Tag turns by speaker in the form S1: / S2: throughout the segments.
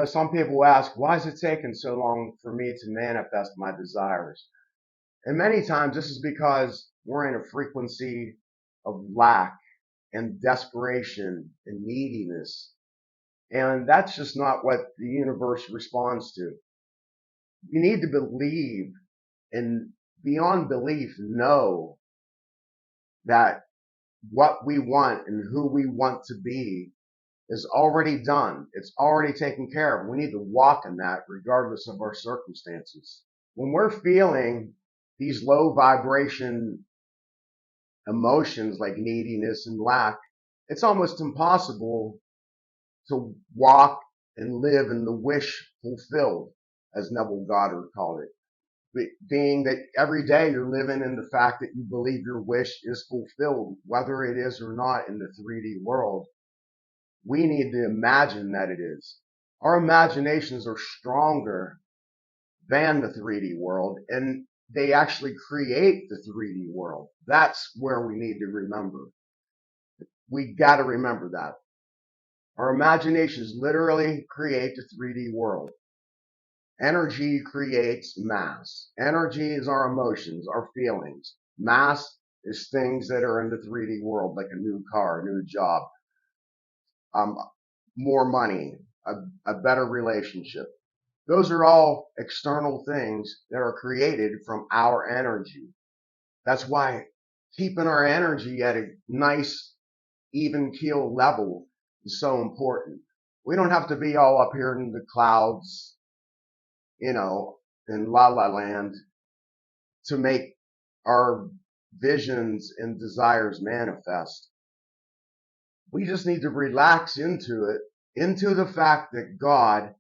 S1: Some people ask, why is it taking so long for me to manifest my desires? And many times this is because we're in a frequency of lack and desperation and neediness. And that's just not what the universe responds to. You need to believe and beyond belief know that what we want and who we want to be is already done. It's already taken care of. We need to walk in that regardless of our circumstances. When we're feeling these low vibration emotions like neediness and lack, it's almost impossible to walk and live in the wish fulfilled, as Neville Goddard called it. Being that every day you're living in the fact that you believe your wish is fulfilled, whether it is or not in the 3D world, we need to imagine that it is. Our imaginations are stronger than the 3D world, and they actually create the 3D world. That's where we need to remember. We got to remember that. Our imaginations literally create the 3D world. Energy creates mass. Energy is our emotions, our feelings. Mass is things that are in the 3D world, like a new car, a new job, um, more money, a better relationship. Those are all external things that are created from our energy. That's why keeping our energy at a nice, even keel level is so important. We don't have to be all up here in the clouds, you know, in la la land to make our visions and desires manifest. We just need to relax into it, into the fact that God,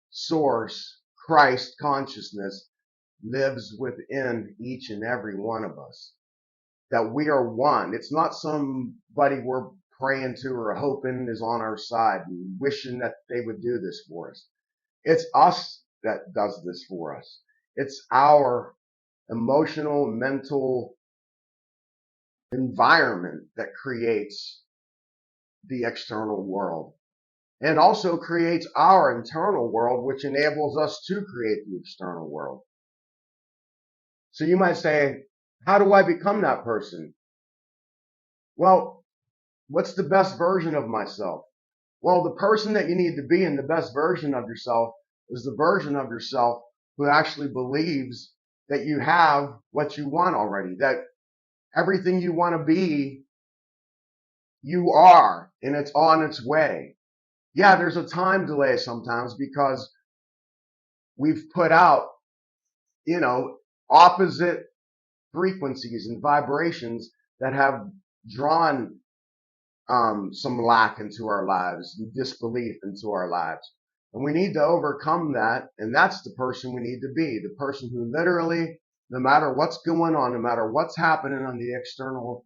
S1: Source, Christ consciousness lives within each and every one of us. That we are one. It's not somebody we're praying to or hoping is on our side and wishing that they would do this for us. It's us that does this for us. It's our emotional, mental environment that creates the external world and also creates our internal world, which enables us to create the external world. So you might say, how do I become that person? Well, what's the best version of myself? Well, the person that you need to be and the best version of yourself is the version of yourself who actually believes that you have what you want already, that everything you want to be, you are, and it's on its way. Yeah, there's a time delay sometimes because we've put out, you know, opposite frequencies and vibrations that have drawn some lack into our lives, and disbelief into our lives. And we need to overcome that. And that's the person we need to be, the person who literally, no matter what's going on, no matter what's happening on the external,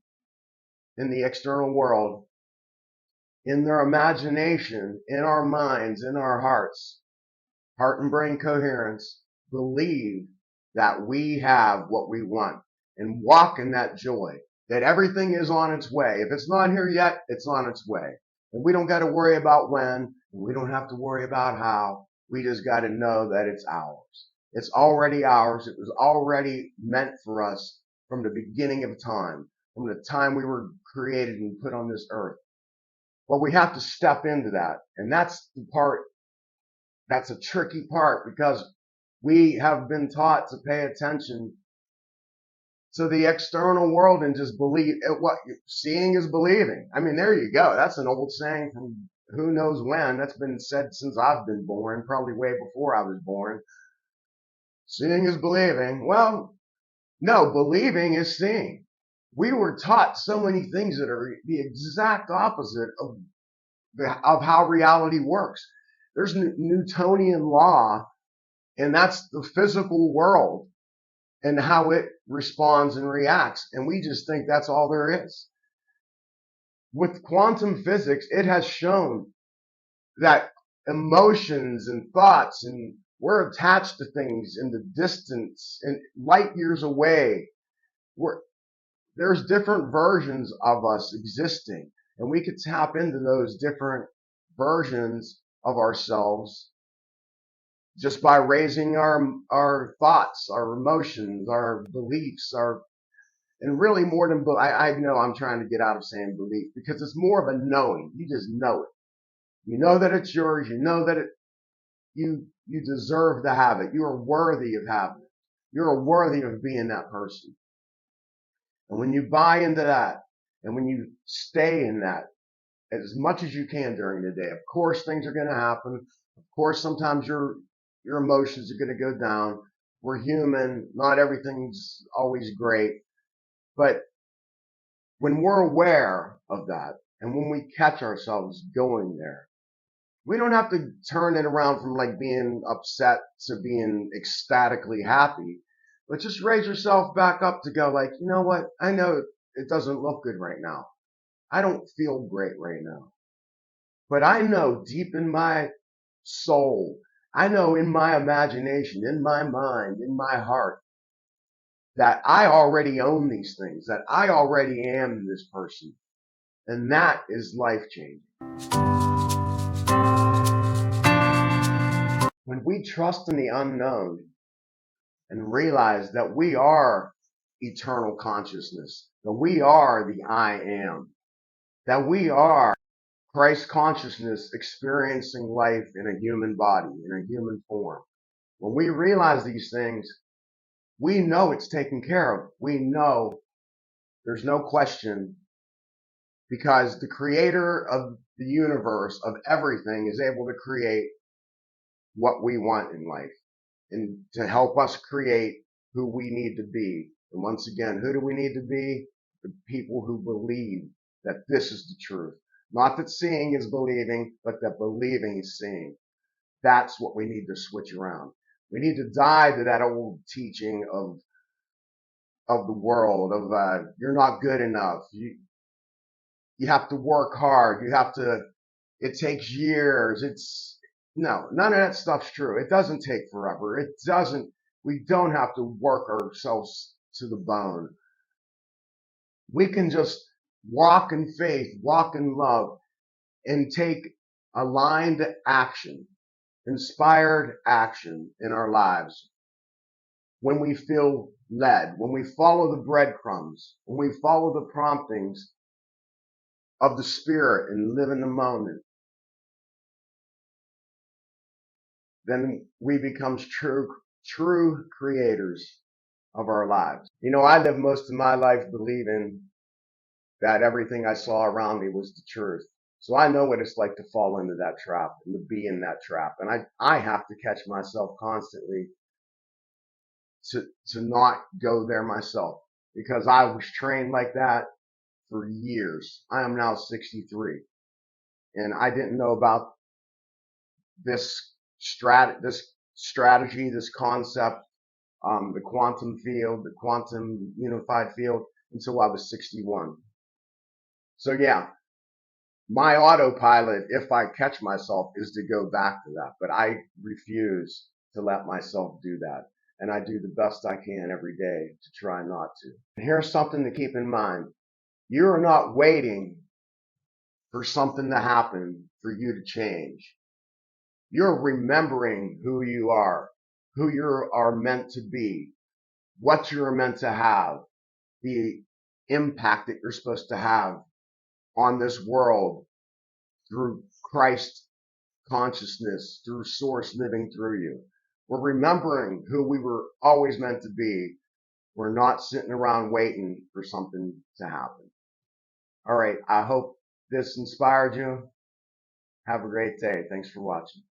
S1: in the external world, in their imagination, in our minds, in our hearts, heart and brain coherence, believe that we have what we want and walk in that joy, that everything is on its way. If it's not here yet, it's on its way. And we don't got to worry about when, and we don't have to worry about how. We just got to know that it's ours. It's already ours. It was already meant for us from the beginning of time, from the time we were created and put on this earth. But we have to step into that. And that's the part that's a tricky part because we have been taught to pay attention to the external world and just believe what seeing is believing. I mean, there you go. That's an old saying from who knows when. That's been said since I've been born, probably way before I was born. Seeing is believing. Well, no, believing is seeing. We were taught so many things that are the exact opposite of how reality works. There's Newtonian law, and that's the physical world and how it responds and reacts. And we just think that's all there is. With quantum physics, it has shown that emotions and thoughts, and we're attached to things in the distance and light years away. There's different versions of us existing, and we could tap into those different versions of ourselves just by raising our thoughts, our emotions, our beliefs, and really more than, I know I'm trying to get out of saying belief because it's more of a knowing. You just know it. You know that it's yours. You know that you deserve to have it. You are worthy of having it. You're worthy of being that person. And when you buy into that, and when you stay in that as much as you can during the day, of course things are going to happen. Of course, sometimes your emotions are going to go down. We're human. Not everything's always great. But when we're aware of that, and when we catch ourselves going there, we don't have to turn it around from like being upset to being ecstatically happy, but just raise yourself back up to go like, you know what? I know it doesn't look good right now. I don't feel great right now, but I know deep in my soul, I know in my imagination, in my mind, in my heart, that I already own these things, that I already am this person. And that is life changing. When we trust in the unknown and realize that we are eternal consciousness, that we are the I am, that we are Christ consciousness experiencing life in a human body, in a human form. When we realize these things, we know it's taken care of. We know there's no question because the creator of the universe, of everything, is able to create what we want in life and to help us create who we need to be. And once again, who do we need to be? The people who believe that this is the truth. Not that seeing is believing, but that believing is seeing. That's what we need to switch around. We need to die to that old teaching of the world of you're not good enough. You have to work hard. It takes years. No, none of that stuff's true. It doesn't take forever. We don't have to work ourselves to the bone. We can just walk in faith, walk in love, and take aligned action, inspired action in our lives. When we feel led, when we follow the breadcrumbs, when we follow the promptings of the Spirit and live in the moment, then we become true creators of our lives. You know, I lived most of my life believing that everything I saw around me was the truth. So I know what it's like to fall into that trap and to be in that trap. And I have to catch myself constantly to not go there myself because I was trained like that for years. I am now 63 and I didn't know about this strategy, this concept, the quantum field, the quantum unified field until I was 61. So yeah, my autopilot, if I catch myself, is to go back to that, but I refuse to let myself do that. And I do the best I can every day to try not to. And here's something to keep in mind. You are not waiting for something to happen for you to change. You're remembering who you are meant to be, what you're meant to have, the impact that you're supposed to have on this world through Christ consciousness, through source living through you. We're remembering who we were always meant to be. We're not sitting around waiting for something to happen. All right. I hope this inspired you. Have a great day. Thanks for watching.